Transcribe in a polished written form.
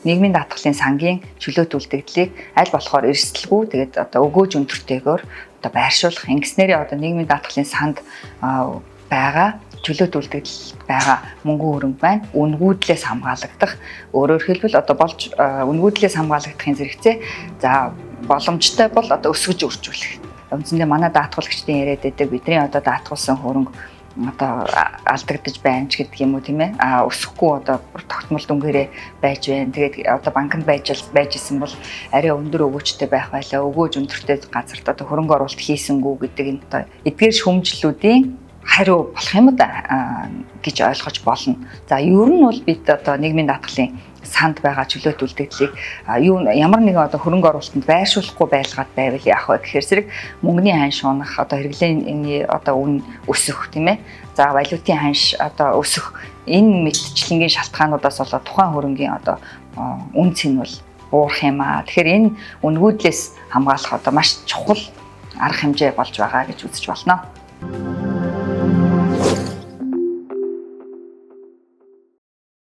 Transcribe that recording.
нийгмийн даатгалын сангийн чөлөөт үлдэгдлийг аль болохоор эрсдэлгүй тэгээд одоо өгөөж өндөртэйгээр одоо байршуулах ингэснээрээ одоо нийгмийн даатгалын санд байгаа чөлөөт үлдэгдэл байгаа мөнгөн хөрөнгө байна. Үнгүүдлээс хамгаалагдах. Өөрөөр хэлбэл одоо болж үнгүүдлээс хамгаалагдахын зэрэгцээ за боломжтой бол одоо өсгөж үржүүлэх. Үндсэндээ манай даатгуулагчдын яриад байдаг бидний одоо даатгуулсан хөрөнгө одоо алдагдаж байна ч гэдэг юм уу тийм ээ. Өсөхгүй одоо тогтмол дүнгээрээ байж байна. Тэгээд одоо банкнд байж исэн бол арай өндөр өгөөжтэй байх байлаа. Өгөөж өндөртэй газарт одоо хөрөнгө оруулалт хийсэнгүү гэдэг энэ одоо эдгээр шүүмжлүүдийн хариу болох юм да гэж ойлгож болно. За ер нь бол бид одоо нийгмийн даатгалын санд байгаа чөлөөт үлдэгдлийг ямар нэгэн одоо хөрөнгө оруулалтанд байршуулахгүй байлгаад байвал яах вэ гэхээр зэрэг мөнгөний ханш унах одоо хэрэглээний одоо үн өсөх тийм ээ. За валютын ханш одоо өсөх энэ мэдчлэнгийн шалтгаануудаас болоод тухайн хөрөнгийн одоо үн цэн бол уурах юм аа. Тэгэхээр энэ үнгүүдлээс хамгаалах одоо маш чухал арга хэмжээ болж байгаа гэж үзэж болно.